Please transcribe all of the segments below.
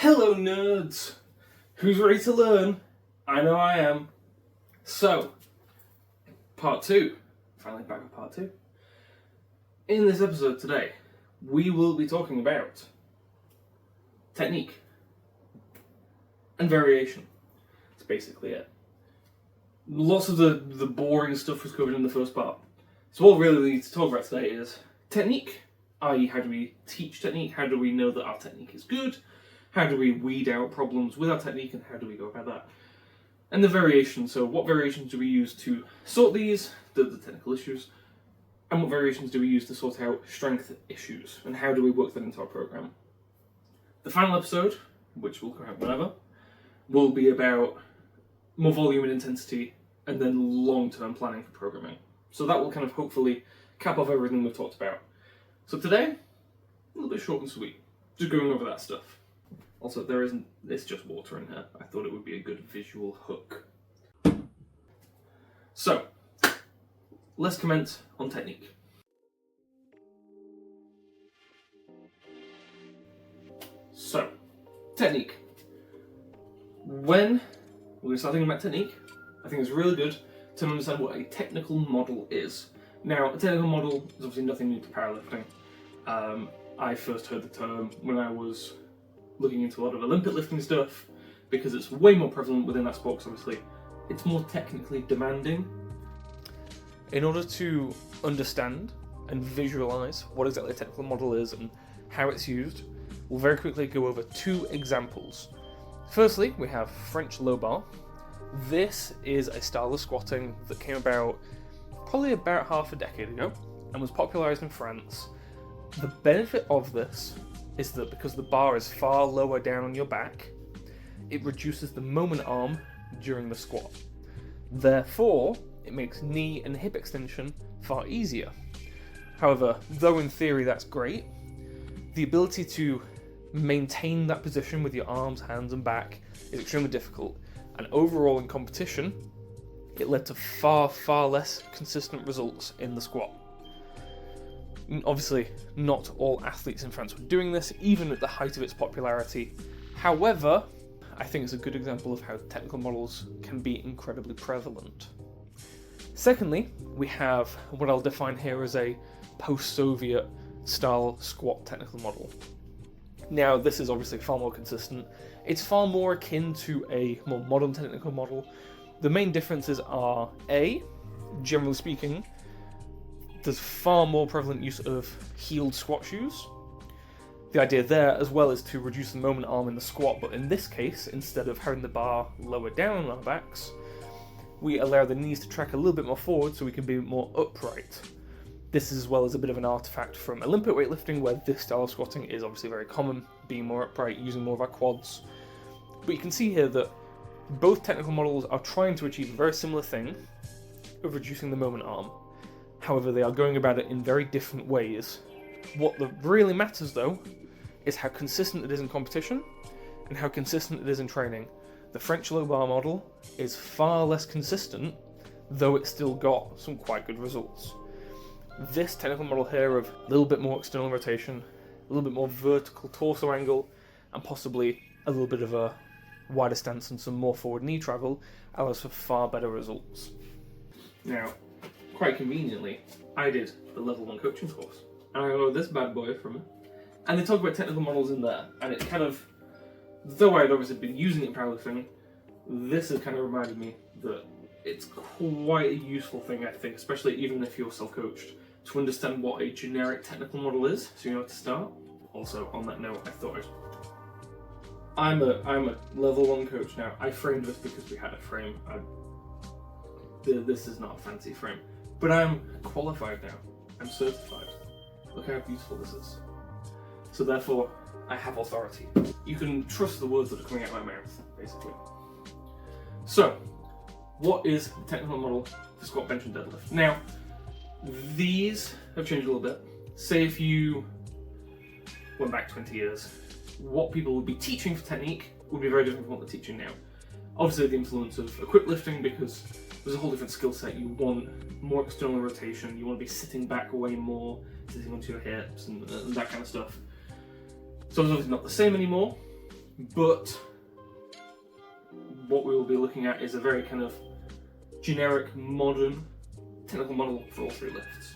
Hello nerds! Who's ready to learn? I know I am. So, part 2. Finally back with part 2. In this episode today, we will be talking about technique and variation. That's basically it. Lots of the boring stuff was covered in the first part. So all really we need to talk about today is technique, i.e. how do we teach technique, how do we know that our technique is good, how do we weed out problems with our technique, and how do we go about that? And the variation, so what variations do we use to sort these, the technical issues, and what variations do we use to sort out strength issues, and how do we work that into our program? The final episode, which will come out whenever, will be about more volume and intensity, and then long-term planning for programming. So that will kind of hopefully cap off everything we've talked about. So today, a little bit short and sweet, just going over that stuff. Also, it's just water in here. I thought it would be a good visual hook. So, let's comment on technique. So, technique. When we're going to start thinking about technique, I think it's really good to understand what a technical model is. Now, a technical model is obviously nothing new to powerlifting. I first heard the term when I was looking into a lot of Olympic lifting stuff, because it's way more prevalent within that sport, because obviously it's more technically demanding. In order to understand and visualise what exactly a technical model is and how it's used, we'll very quickly go over 2 examples. Firstly, we have French low bar. This is a style of squatting that came about probably about half a decade ago and was popularised in France. The benefit of this is that because the bar is far lower down on your back, it reduces the moment arm during the squat. Therefore, it makes knee and hip extension far easier. However, though in theory that's great, the ability to maintain that position with your arms, hands and back is extremely difficult, and overall in competition, it led to far less consistent results in the squat. Obviously, not all athletes in France were doing this, even at the height of its popularity. However, I think it's a good example of how technical models can be incredibly prevalent. Secondly, we have what I'll define here as a post-Soviet style squat technical model. Now, this is obviously far more consistent. It's far more akin to a more modern technical model. The main differences are A, generally speaking, there's far more prevalent use of heeled squat shoes. The idea there as well is to reduce the moment arm in the squat, but in this case, instead of having the bar lower down on our backs, we allow the knees to track a little bit more forward so we can be more upright. This as well as a bit of an artifact from Olympic weightlifting, where this style of squatting is obviously very common, being more upright, using more of our quads. But you can see here that both technical models are trying to achieve a very similar thing of reducing the moment arm. However, they are going about it in very different ways. What really matters though is how consistent it is in competition and how consistent it is in training. The French low bar model is far less consistent, though it's still got some quite good results. This technical model here of a little bit more external rotation, a little bit more vertical torso angle, and possibly a little bit of a wider stance and some more forward knee travel allows for far better results. Now, quite conveniently, I did the level 1 coaching course, and I got this bad boy from it, and they talk about technical models in there, and it kind of, though I had obviously been using it in powerlifting, this has kind of reminded me that it's quite a useful thing, I think, especially even if you're self-coached, to understand what a generic technical model is, so you know where to start. Also, on that note, I thought I'm a level 1 coach now. I framed this because we had a frame. This is not a fancy frame. But I'm qualified now. I'm certified. Look how beautiful this is. So therefore, I have authority. You can trust the words that are coming out of my mouth, basically. So, what is the technical model for squat, bench and deadlift? Now, these have changed a little bit. Say if you went back 20 years, what people would be teaching for technique would be very different from what they're teaching now. Obviously the influence of equipped lifting, because there's a whole different skill set. You want more external rotation, you want to be sitting back way more, sitting onto your hips and that kind of stuff. So it's obviously not the same anymore, but what we will be looking at is a very kind of generic, modern technical model for all three lifts.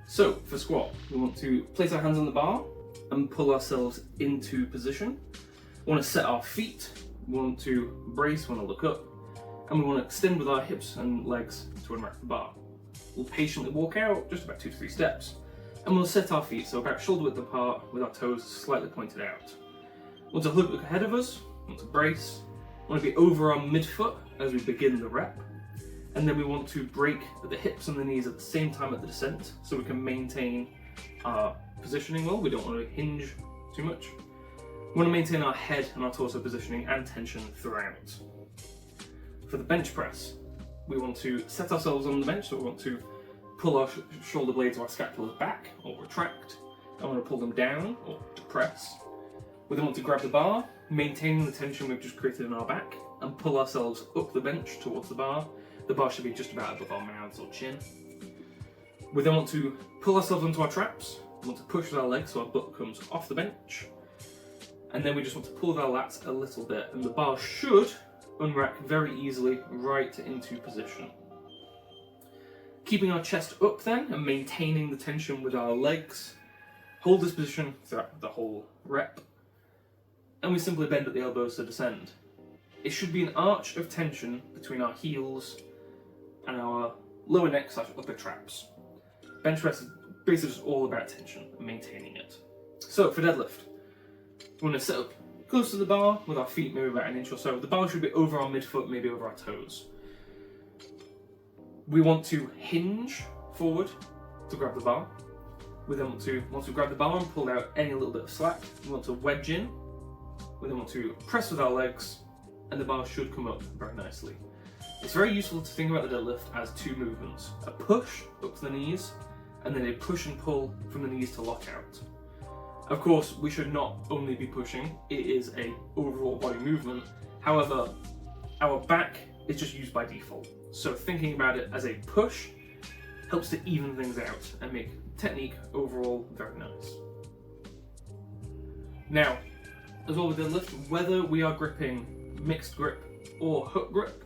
So for squat, we want to place our hands on the bar and pull ourselves into position. We want to set our feet, we want to brace, we want to look up, and we want to extend with our hips and legs to unwrap the bar. We'll patiently walk out just about 2 to 3 steps, and we'll set our feet so about shoulder width apart with our toes slightly pointed out. We want to look ahead of us, we want to brace, we want to be over our midfoot as we begin the rep, and then we want to break at the hips and the knees at the same time at the descent so we can maintain our positioning well. We don't want to hinge too much. We want to maintain our head and our torso positioning and tension throughout. For the bench press, we want to set ourselves on the bench, so we want to pull our shoulder blades or our scapulars back or retract. I want to pull them down or depress. We then want to grab the bar, maintaining the tension we've just created in our back, and pull ourselves up the bench towards the bar. The bar should be just about above our mouths or chin. We then want to pull ourselves onto our traps. We want to push with our legs so our butt comes off the bench. And then we just want to pull with our lats a little bit, and the bar should unrack very easily right into position. Keeping our chest up then and maintaining the tension with our legs. Hold this position throughout the whole rep. And we simply bend at the elbows to descend. It should be an arch of tension between our heels and our lower neck / upper traps. Bench press is basically just all about tension and maintaining it. So for deadlift, we want to set up close to the bar with our feet maybe about 1 inch or so. The bar should be over our midfoot, maybe over our toes. We want to hinge forward to grab the bar. We then want to, once we grab the bar and pull out any little bit of slack, we want to wedge in. We then want to press with our legs, and the bar should come up very nicely. It's very useful to think about the deadlift as 2 movements. A push up to the knees, and then a push and pull from the knees to lock out. Of course, we should not only be pushing, it is an overall body movement. However, our back is just used by default. So thinking about it as a push helps to even things out and make technique overall very nice. Now, as well with deadlift, whether we are gripping mixed grip or hook grip,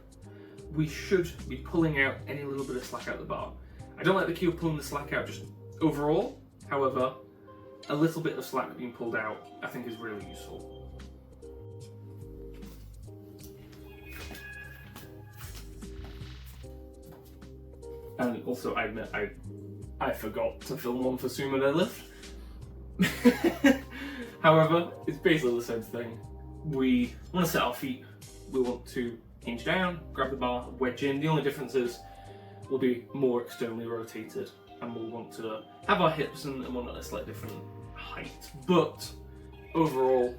we should be pulling out any little bit of slack out the bar. I don't like the cue of pulling the slack out just overall, however, a little bit of slack being pulled out I think is really useful. And also I admit I forgot to film one for sumo deadlift. However, it's basically the same thing. We want to set our feet, we want to hinge down, grab the bar, wedge in. The only difference is we'll be more externally rotated and we'll want to have our hips and one at a slightly different height. But overall,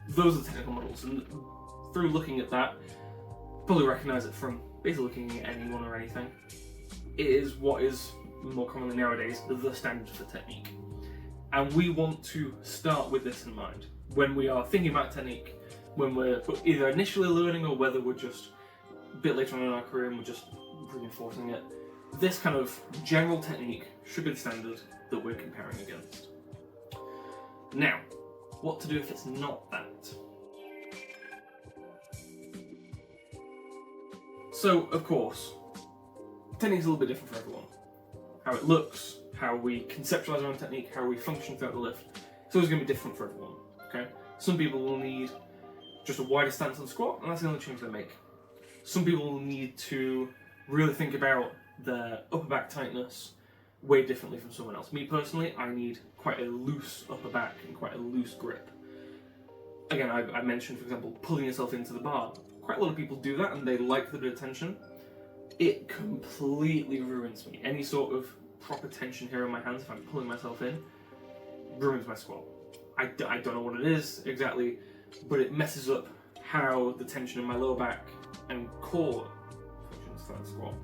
those are the technical models, and through looking at that, probably recognise it from basically looking at anyone or anything. It is what is more commonly nowadays the standard for technique. And we want to start with this in mind when we are thinking about technique, when we're either initially learning or whether we're just a bit later on in our career and we're just reinforcing it. This kind of general technique should be the standard that we're comparing against. Now, what to do if it's not that? So, of course, technique is a little bit different for everyone. How it looks, how we conceptualise our own technique, how we function throughout the lift, it's always going to be different for everyone. Okay? Some people will need just a wider stance on the squat, and that's the only change they make. Some people will need to really think about their upper back tightness way differently from someone else. Me personally, I need quite a loose upper back and quite a loose grip. Again, I mentioned, for example, pulling yourself into the bar. Quite a lot of people do that and they like the bit of tension. It completely ruins me. Any sort of proper tension here in my hands, if I'm pulling myself in, ruins my squat. I don't know what it is exactly, but it messes up how the tension in my lower back and core functions for that squat.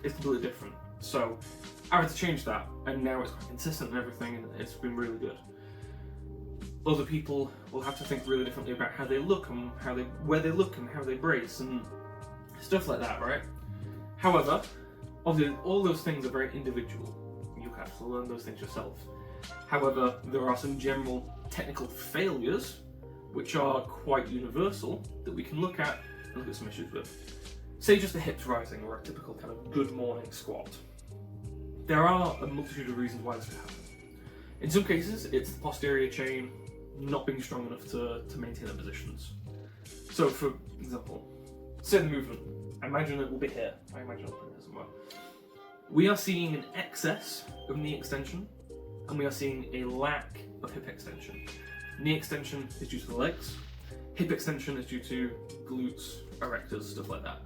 It's completely different. So I had to change that, and now it's quite consistent and everything, and it's been really good. Other people will have to think really differently about how they look and where they look and how they brace and stuff like that, right? However, obviously all those things are very individual. You have to learn those things yourself. However, there are some general technical failures which are quite universal, that we can look at and look at some issues with. Say just the hips rising, or a typical kind of good morning squat. There are a multitude of reasons why this could happen. In some cases, it's the posterior chain not being strong enough to maintain their positions. So for example, say the movement, I imagine it will be here, I imagine I'll put it here somewhere. We are seeing an excess of knee extension, and we are seeing a lack of hip extension. Knee extension is due to the legs, hip extension is due to glutes, erectors, stuff like that.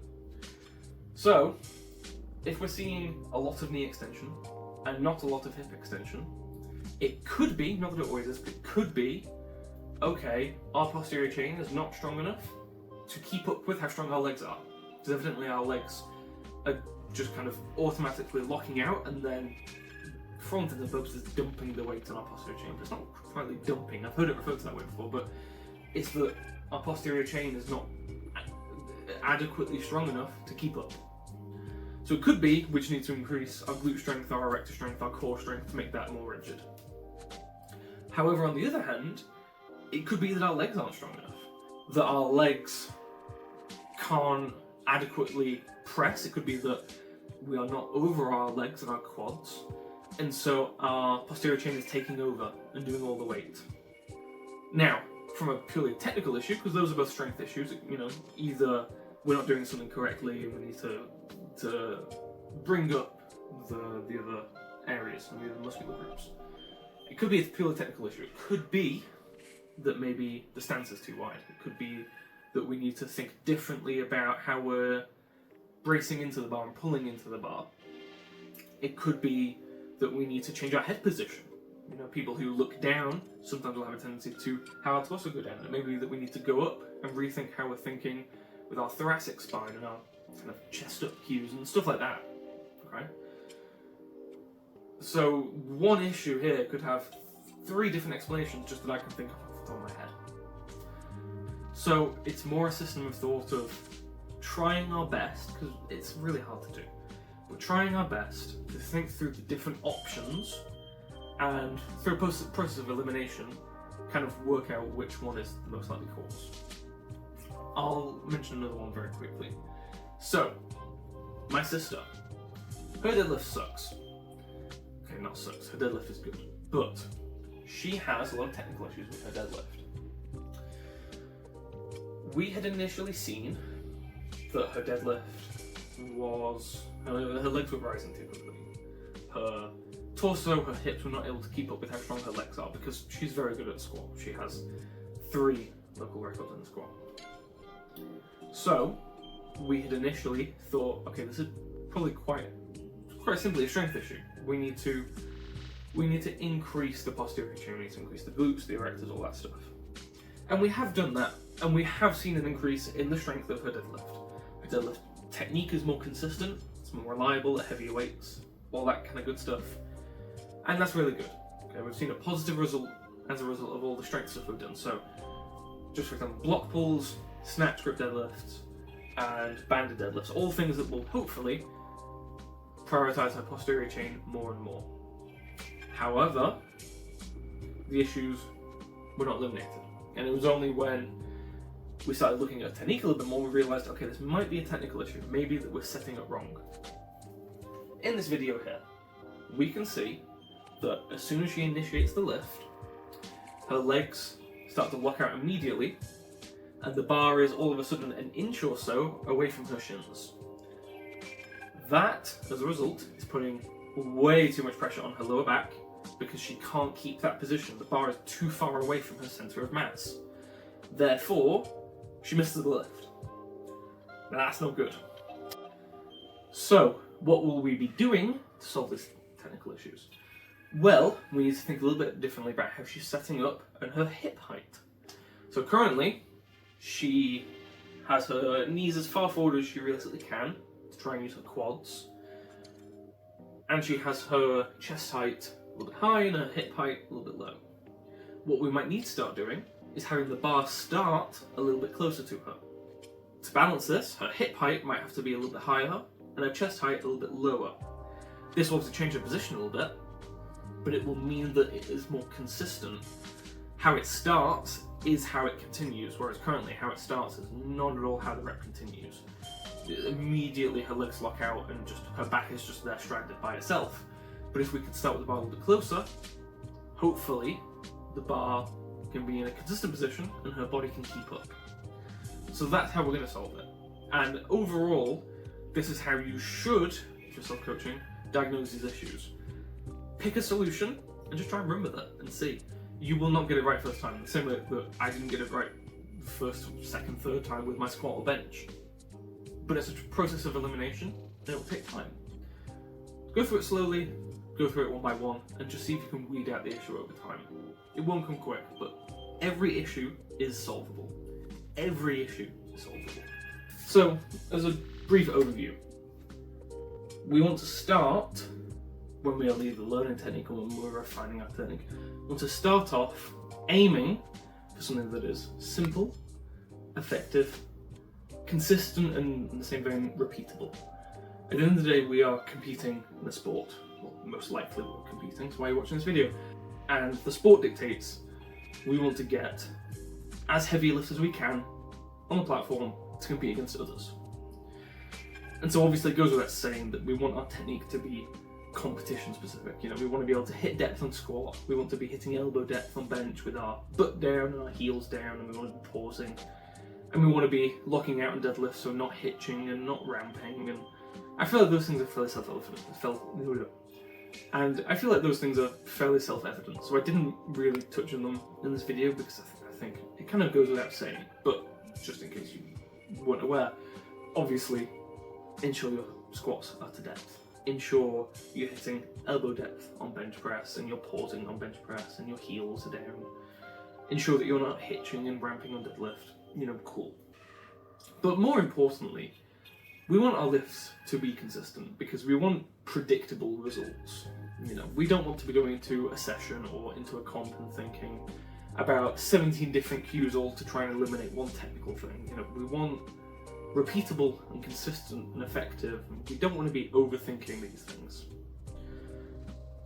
So, if we're seeing a lot of knee extension and not a lot of hip extension, it could be, not that it always is, but it could be, okay, our posterior chain is not strong enough to keep up with how strong our legs are. Because evidently our legs are just kind of automatically locking out, and then front end of both is dumping the weight on our posterior chain. But it's not quite really dumping, I've heard it referred to that way before, but it's that our posterior chain is not adequately strong enough to keep up. So it could be we just need to increase our glute strength, our erector strength, our core strength to make that more rigid. However, on the other hand, it could be that our legs aren't strong enough, that our legs can't adequately press. It could be that we are not over our legs and our quads, and so our posterior chain is taking over and doing all the weight. Now, from a purely technical issue, because those are both strength issues, you know, either we're not doing something correctly and we need to bring up the other areas and the other muscular groups. It could be a purely technical issue. It could be that maybe the stance is too wide. It could be that we need to think differently about how we're bracing into the bar and pulling into the bar. It could be that we need to change our head position. You know, people who look down sometimes will have a tendency to have our torso go down. It may be that we need to go up and rethink how we're thinking with our thoracic spine and our kind of chest up cues and stuff like that. Okay? So one issue here could have 3 different explanations just that I can think of off the top of my head. So it's more a system of thought of trying our best, because it's really hard to do, but trying our best to think through the different options and through a process of elimination kind of work out which one is the most likely cause. I'll mention another one very quickly. So, my sister, her deadlift sucks. Okay, not sucks, her deadlift is good, but she has a lot of technical issues with her deadlift. We had initially seen that her deadlift was, her legs were rising too quickly. Her torso, her hips were not able to keep up with how strong her legs are, because she's very good at squat. She has 3 local records in the squat. So, we had initially thought, okay, this is probably quite simply a strength issue. We need to increase the posterior chain, we need to increase the glutes, the erectors, all that stuff. And we have done that, and we have seen an increase in the strength of her deadlift. Her deadlift technique is more consistent, it's more reliable at heavier weights, all that kind of good stuff. And that's really good. Okay, we've seen a positive result as a result of all the strength stuff we've done. So, just for example, block pulls, snatch grip deadlifts, and banded deadlifts, all things that will hopefully prioritize her posterior chain more and more. However, the issues were not eliminated, and it was only when we started looking at technique a little bit more we realised, okay, this might be a technical issue, maybe that we're setting it wrong. In this video here, we can see that as soon as she initiates the lift, her legs start to lock out immediately, and the bar is all of a sudden an inch or so away from her shins. That, as a result, is putting way too much pressure on her lower back because she can't keep that position. The bar is too far away from her centre of mass. Therefore, she misses the lift. Now, that's not good. So, what will we be doing to solve these technical issues? Well, we need to think a little bit differently about how she's setting up and her hip height. So currently, she has her knees as far forward as she realistically can to try and use her quads. And she has her chest height a little bit high and her hip height a little bit low. What we might need to start doing is having the bar start a little bit closer to her. To balance this, her hip height might have to be a little bit higher and her chest height a little bit lower. This will obviously change her position a little bit, but it will mean that it is more consistent. How it starts is how it continues, whereas currently how it starts is not at all how the rep continues. Immediately her legs lock out and just her back is just there stranded by itself. But if we could start with the bar a little bit closer, hopefully the bar can be in a consistent position and her body can keep up. So that's how we're going to solve it. And overall, this is how you should, if you're self-coaching, diagnose these issues. Pick a solution and just try and run with it and see. You will not get it right first time, the same way that I didn't get it right first, second, third time with my squat or bench. But it's a process of elimination, and it'll take time. Go through it slowly, go through it one by one, and just see if you can weed out the issue over time. It won't come quick, but every issue is solvable. Every issue is solvable. So, as a brief overview, we want to start when we are either learning technique or when we're refining our technique. We want to start off aiming for something that is simple, effective, consistent, and in the same vein, repeatable. At the end of the day, we are competing in a sport. Well, most likely we're competing, that's why you're watching this video. And the sport dictates we want to get as heavy a lift as we can on the platform to compete against others. And so obviously it goes without saying that we want our technique to be competition specific. You know, we want to be able to hit depth on squat, we want to be hitting elbow depth on bench with our butt down and our heels down, and we want to be pausing. And we want to be locking out on deadlift, so not hitching and not ramping. And I feel like those things are fairly self-evident. And I feel like those things are fairly self-evident, so I didn't really touch on them in this video because I think it kind of goes without saying. But just in case you weren't aware, obviously ensure your squats are to depth. Ensure you're hitting elbow depth on bench press and you're pausing on bench press and your heels are down. Ensure that you're not hitching and ramping on deadlift. You know, cool. But more importantly, we want our lifts to be consistent because we want predictable results. You know, we don't want to be going into a session or into a comp and thinking about 17 different cues all to try and eliminate one technical thing. You know, we want repeatable and consistent and effective. We don't want to be overthinking these things.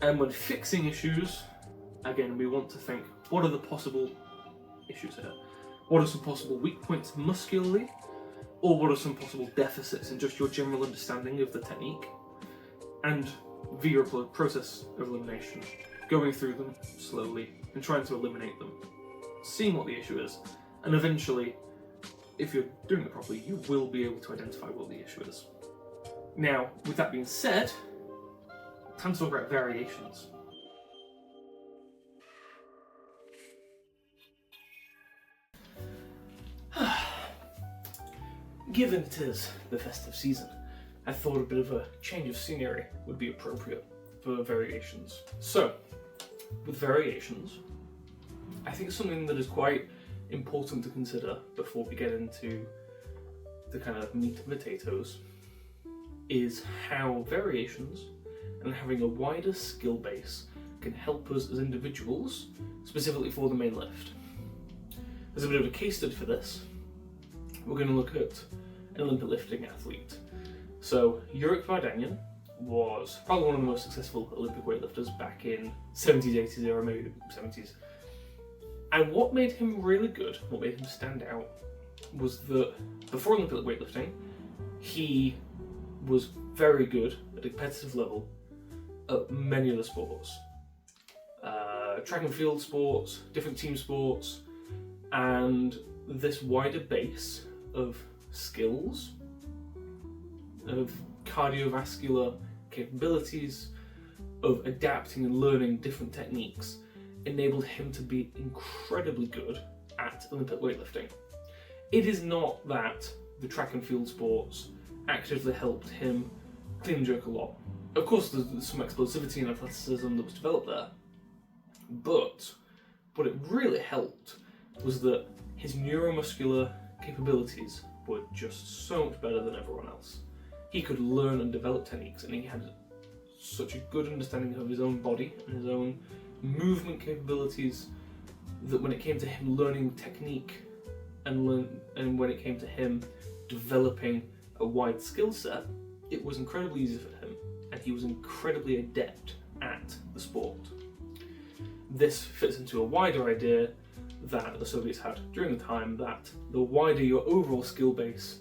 And when fixing issues, again, we want to think, what are the possible issues here? What are some possible weak points muscularly? Or what are some possible deficits in just your general understanding of the technique? And via a process of elimination, going through them slowly and trying to eliminate them, seeing what the issue is, and eventually, if you're doing it properly, you will be able to identify what the issue is. Now, with that being said, time to talk about variations. Given it is the festive season, I thought a bit of a change of scenery would be appropriate for variations. So, with variations, I think something that is quite important to consider before we get into the kind of meat and potatoes is how variations and having a wider skill base can help us as individuals, specifically for the main lift. As a bit of a case study for this, we're going to look at an Olympic lifting athlete. So Yurick Vardanyan was probably one of the most successful Olympic weightlifters back in 70s, 80s era, maybe 70s. And what made him really good, what made him stand out, was that before Olympic weightlifting, he was very good at a competitive level at many other sports. Track and field sports, different team sports, and this wider base of skills, of cardiovascular capabilities, of adapting and learning different techniques enabled him to be incredibly good at Olympic weightlifting. It is not that the track and field sports actively helped him clean and jerk a lot. Of course, there's some explosivity and athleticism that was developed there, but what it really helped was that his neuromuscular capabilities were just so much better than everyone else. He could learn and develop techniques, and he had such a good understanding of his own body and his own movement capabilities that when it came to him learning technique and when it came to him developing a wide skill set, it was incredibly easy for him, and he was incredibly adept at the sport. This fits into a wider idea that the Soviets had during the time, that the wider your overall skill base,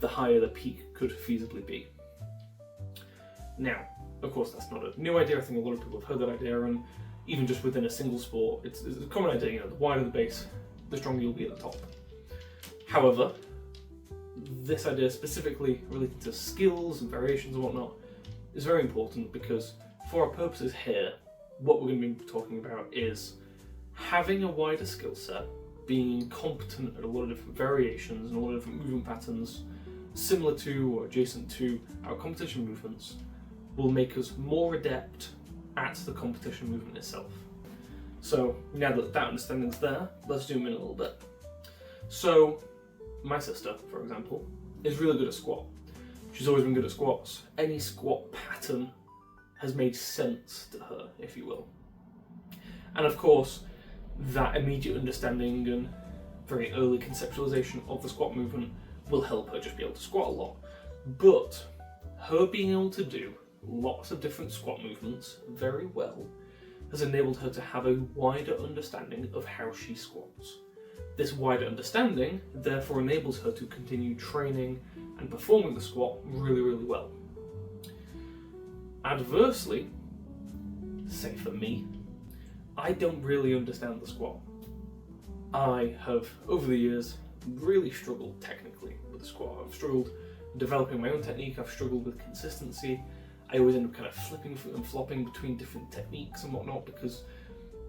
the higher the peak could feasibly be. Now, of course, that's not a new idea. I think a lot of people have heard that idea, and even just within a single sport, it's a common idea, you know, the wider the base, the stronger you'll be at the top. However, this idea specifically related to skills and variations and whatnot is very important, because for our purposes here, what we're going to be talking about is having a wider skill set, being competent at a lot of different variations and a lot of different movement patterns similar to or adjacent to our competition movements will make us more adept at the competition movement itself. So now that that understanding's there, let's zoom in a little bit. So my sister, for example, is really good at squat. She's always been good at squats. Any squat pattern has made sense to her, if you will. And of course, that immediate understanding and very early conceptualization of the squat movement will help her just be able to squat a lot. But her being able to do lots of different squat movements very well has enabled her to have a wider understanding of how she squats. This wider understanding therefore enables her to continue training and performing the squat really, really well. Adversely, say for me, I don't really understand the squat. I have, over the years, really struggled technically with the squat. I've struggled developing my own technique, I've struggled with consistency. I always end up kind of flipping and flopping between different techniques and whatnot because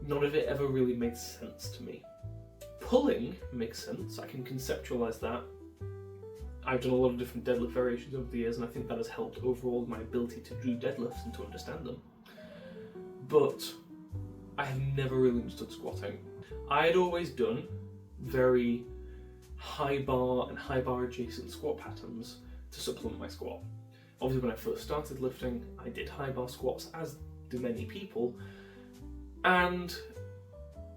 none of it ever really made sense to me. Pulling makes sense, I can conceptualize that. I've done a lot of different deadlift variations over the years, and I think that has helped overall my ability to do deadlifts and to understand them. But I have never really understood squatting. I had always done very high bar and high bar adjacent squat patterns to supplement my squat. Obviously when I first started lifting, I did high bar squats, as do many people, and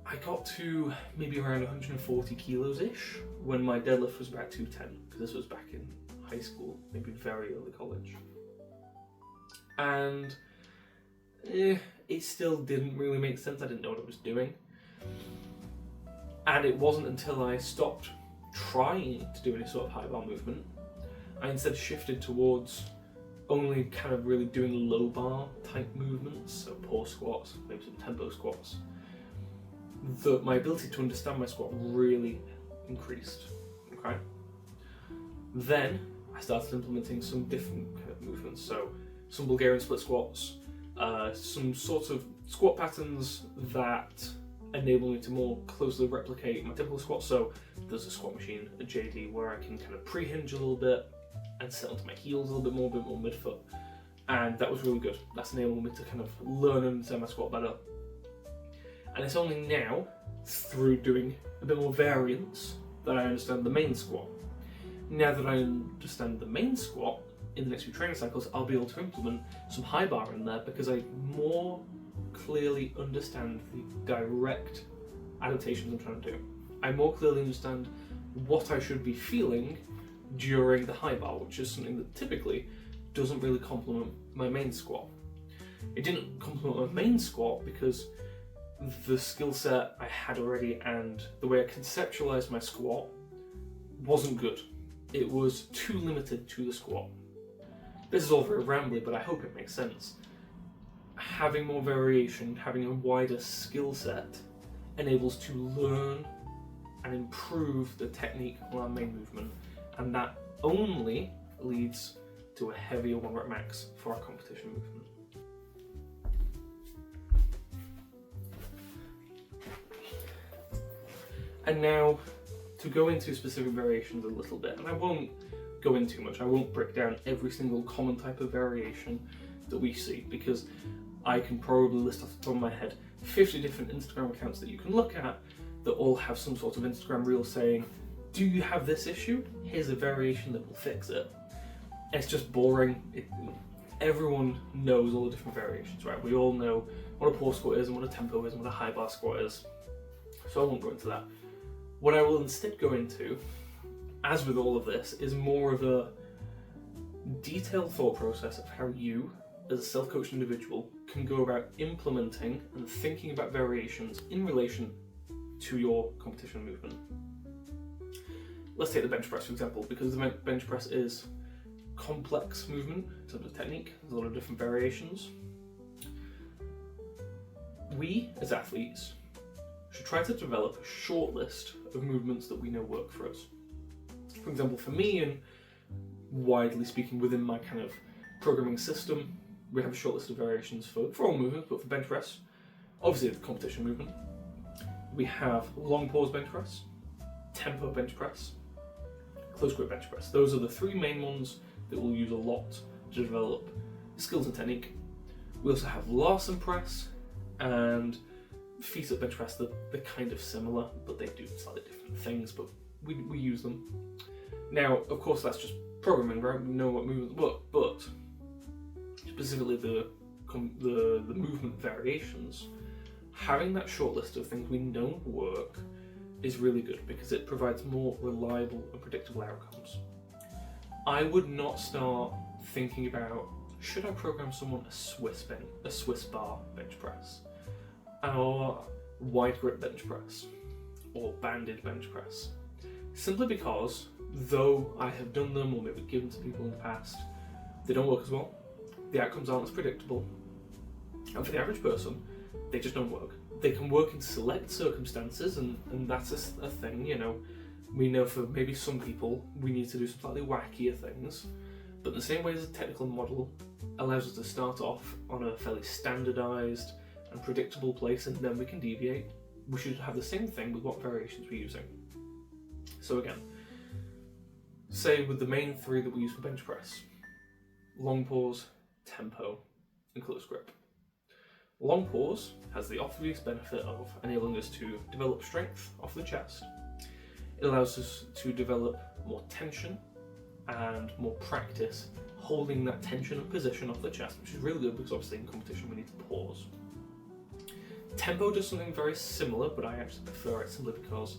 I got to maybe around 140 kilos-ish when my deadlift was about 210, because this was back in high school, maybe very early college. And it still didn't really make sense, I didn't know what I was doing. And it wasn't until I stopped trying to do any sort of high bar movement, I instead shifted towards only kind of really doing low bar type movements, so pause squats, maybe some tempo squats, that my ability to understand my squat really increased. Okay. Then I started implementing some different kind of movements, so some Bulgarian split squats, some sort of squat patterns that enable me to more closely replicate my typical squat. So there's a squat machine at JD where I can kind of pre-hinge a little bit and sit onto my heels a little bit more midfoot, and that was really good. That's enabled me to kind of learn and understand my squat better. And it's only now, through doing a bit more variance, that I understand the main squat. Now that I understand the main squat, in the next few training cycles, I'll be able to implement some high bar in there because I more clearly understand the direct adaptations I'm trying to do. I more clearly understand what I should be feeling during the high bar, which is something that typically doesn't really complement my main squat. It didn't complement my main squat because the skill set I had already and the way I conceptualized my squat wasn't good. It was too limited to the squat. This is all very rambly, but I hope it makes sense. Having more variation, having a wider skill set, enables to learn and improve the technique on our main movement, and that only leads to a heavier 1 rep max for our competition movement. And now, to go into specific variations a little bit, and I won't go into too much, I won't break down every single common type of variation that we see, because I can probably list off the top of my head 50 different Instagram accounts that you can look at that all have some sort of Instagram reel saying, do you have this issue? Here's a variation that will fix it. It's just boring. Everyone knows all the different variations, right? We all know what a pause squat is and what a tempo is and what a high bar squat is. So I won't go into that. What I will instead go into, as with all of this, is more of a detailed thought process of how you, as a self-coached individual, can go about implementing and thinking about variations in relation to your competition movement. Let's take the bench press for example, because the bench press is complex movement in terms of technique. There's a lot of different variations. We, as athletes, should try to develop a short list of movements that we know work for us. For example, for me, and widely speaking within my kind of programming system, we have a short list of variations for all movements, but for bench press, obviously the competition movement, we have long pause bench press, tempo bench press, close grip bench press. Those are the three main ones that we'll use a lot to develop skills and technique. We also have Larsen press and feet up bench press. They're kind of similar, but they do slightly different things, but we use them. Now, of course, that's just programming, right? We know what movements work, but specifically the movement variations, having that short list of things we know work is really good because it provides more reliable and predictable outcomes. I would not start thinking about, should I program someone a Swiss bar bench press, or wide grip bench press, or banded bench press, simply because though I have done them or maybe given to people in the past, they don't work as well, the outcomes aren't as predictable, and for the average person, they just don't work. They can work in select circumstances, and that's a thing, you know. We know for maybe some people we need to do some slightly wackier things, but in the same way as a technical model allows us to start off on a fairly standardised and predictable place and then we can deviate, we should have the same thing with what variations we're using. So again, say with the main three that we use for bench press, long pause, tempo, and close grip. Long pause has the obvious benefit of enabling us to develop strength off the chest. It allows us to develop more tension and more practice holding that tension and position off the chest, which is really good because obviously in competition we need to pause. Tempo does something very similar, but I actually prefer it simply because,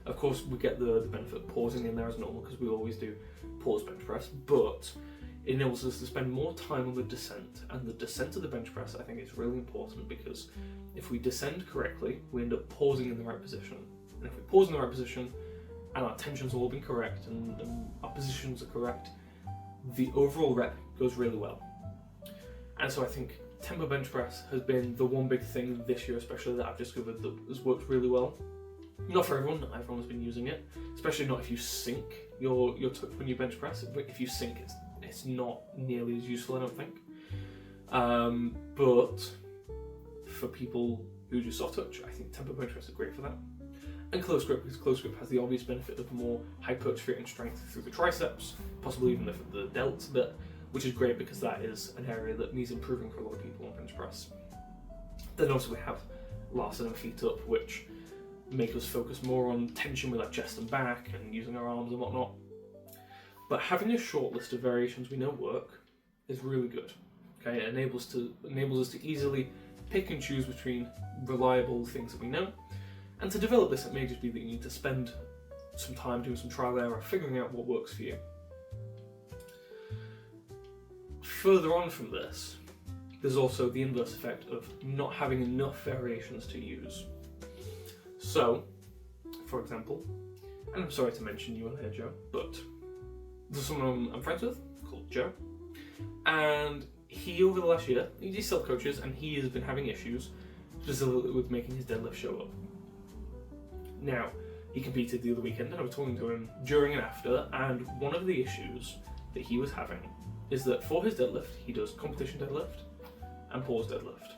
of course, we get the benefit of pausing in there as normal because we always do pause bench press, but it enables us to spend more time on the descent, and the descent of the bench press I think is really important because if we descend correctly, we end up pausing in the right position, and if we pause in the right position and our tension's all been correct and our positions are correct, the overall rep goes really well. And so I think tempo bench press has been the one big thing this year especially that I've discovered that has worked really well. Not for everyone, not everyone's been using it, especially not if you sync your touch when you bench press. If you sync, it's not nearly as useful, I don't think. But for people who do soft touch, I think tempo bench press is great for that. And close grip, because close grip has the obvious benefit of more hypertrophy and strength through the triceps, possibly even the delts bit, which is great because that is an area that needs improving for a lot of people on bench press. Then also we have Larsen and feet up, which make us focus more on tension with our chest and back and using our arms and whatnot. But having a short list of variations we know work is really good. Okay, it enables us to easily pick and choose between reliable things that we know. And to develop this, it may just be that you need to spend some time doing some trial and error, figuring out what works for you. Further on from this, there's also the inverse effect of not having enough variations to use. So, for example, and I'm sorry to mention you on here, Joe, but there's someone I'm friends with called Joe, and he, over the last year, he's self-coaches, and he has been having issues specifically with making his deadlift show up. Now, he competed the other weekend, and I was talking to him during and after, and one of the issues that he was having is that for his deadlift, he does competition deadlift and pause deadlift.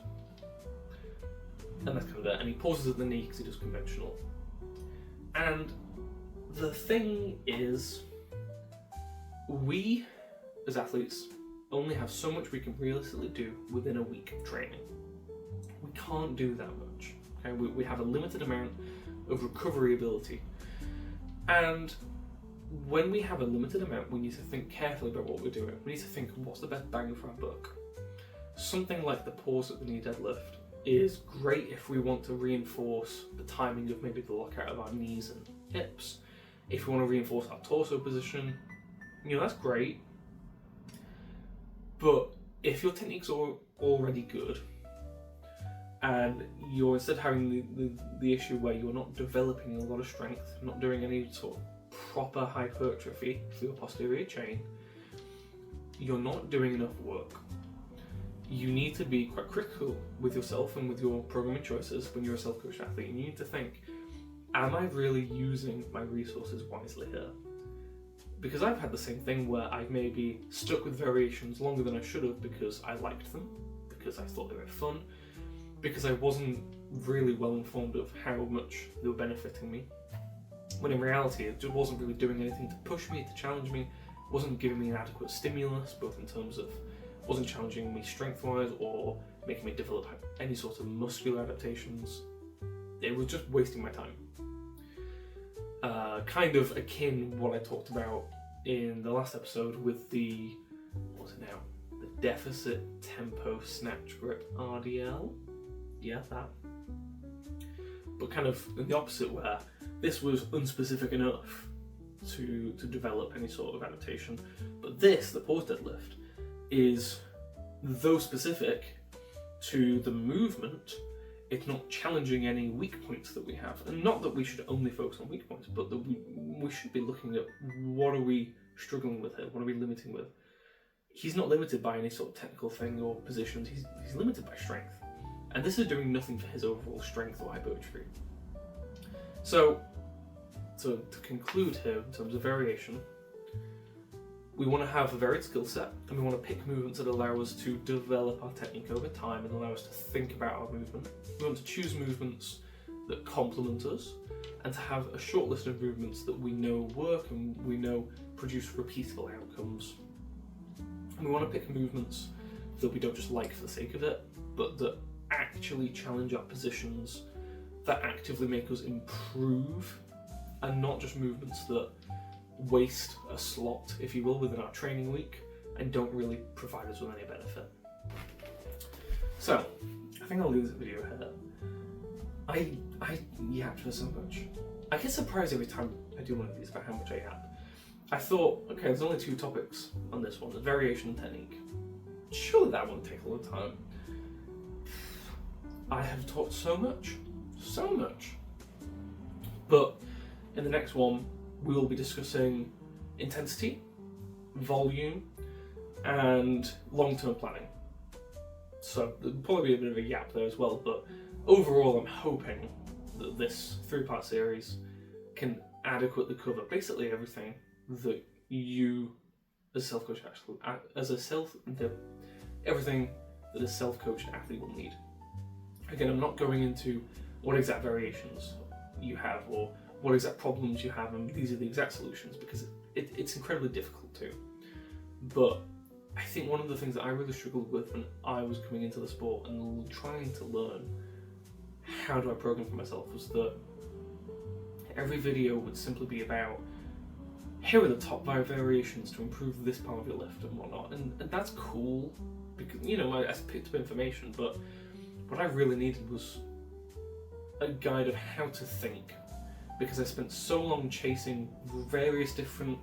And that's kind of it, and he pauses at the knee because he does conventional. And the thing is, we, as athletes, only have so much we can realistically do within a week of training. We can't do that much. Okay? We have a limited amount of recovery ability. And when we have a limited amount, we need to think carefully about what we're doing. We need to think, what's the best bang for our buck? Something like the pause at the knee deadlift is great if we want to reinforce the timing of maybe the lockout of our knees and hips. If we want to reinforce our torso position, that's great. But if your techniques are already good, and you're instead having the issue where you're not developing a lot of strength, not doing any sort of proper hypertrophy for your posterior chain, you're not doing enough work. You need to be quite critical with yourself and with your programming choices when you're a self-coached athlete. You need to think, am I really using my resources wisely here? Because I've had the same thing where I've maybe stuck with variations longer than I should have because I liked them, because I thought they were fun, because I wasn't really well informed of how much they were benefiting me. When in reality, it just wasn't really doing anything to push me, to challenge me, wasn't giving me an adequate stimulus, both in terms of, wasn't challenging me strength-wise or making me develop any sort of muscular adaptations. It was just wasting my time. Kind of akin what I talked about in the last episode with the, what's it now? The deficit tempo snatch grip RDL. Yeah, that. But kind of in the opposite, where this was unspecific enough to develop any sort of adaptation. But this, the pause deadlift, is though specific to the movement, it's not challenging any weak points that we have. And not that we should only focus on weak points, but that we should be looking at what are we struggling with here, what are we limiting with. He's not limited by any sort of technical thing or positions, he's limited by strength. And this is doing nothing for his overall strength or hypertrophy. So, to conclude here, in terms of variation, we want to have a varied skill set, and we want to pick movements that allow us to develop our technique over time and allow us to think about our movement. We want to choose movements that complement us, and to have a short list of movements that we know work and we know produce repeatable outcomes. And we want to pick movements that we don't just like for the sake of it, but that actually challenge our positions, that actively make us improve, and not just movements that waste a slot, if you will, within our training week and don't really provide us with any benefit. So, I think I'll leave this video here. I yapped for so much. I get surprised every time I do one of these about how much I yap. I thought, okay, there's only 2 topics on this one, the variation and technique. Surely that won't take a lot of time. I have talked so much. But in the next one, we will be discussing intensity, volume, and long-term planning. So there'll probably be a bit of a gap there as well, but overall I'm hoping that this 3-part series can adequately cover basically everything that you, as a self-coached athlete, everything that a self-coached athlete will need. Again, I'm not going into what exact variations you have or what exact problems you have and these are the exact solutions, because it's incredibly difficult to. But I think one of the things that I really struggled with when I was coming into the sport and trying to learn how do I program for myself was that every video would simply be about, here are the top 5 variations to improve this part of your lift and whatnot, and that's cool because, you know, I picked up information, but what I really needed was a guide of how to think, because I spent so long chasing various different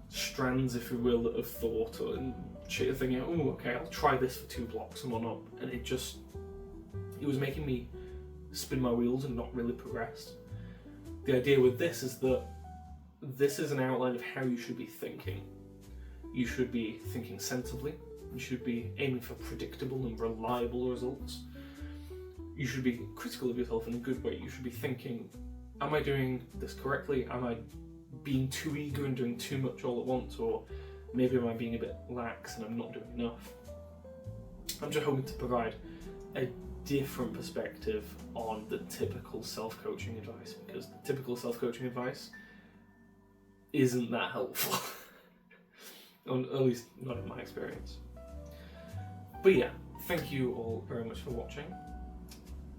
strands, if you will, of thought and thinking, oh, okay, I'll try this for 2 blocks and whatnot, and it was making me spin my wheels and not really progress. The idea with this is that this is an outline of how you should be thinking. You should be thinking sensibly, you should be aiming for predictable and reliable results. You should be critical of yourself in a good way. You should be thinking, am I doing this correctly? Am I being too eager and doing too much all at once? Or maybe am I being a bit lax and I'm not doing enough? I'm just hoping to provide a different perspective on the typical self-coaching advice, because the typical self-coaching advice isn't that helpful. Or at least not in my experience. But yeah, thank you all very much for watching.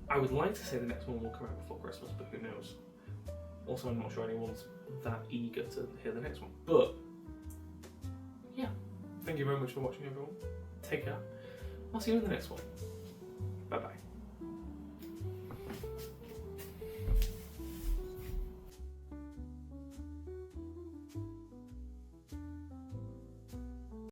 I would like to say the next one will come out before Christmas, but who knows? Also, I'm not sure anyone's that eager to hear the next one. But, yeah. Thank you very much for watching, everyone. Take care. I'll see you in the next one. Bye-bye.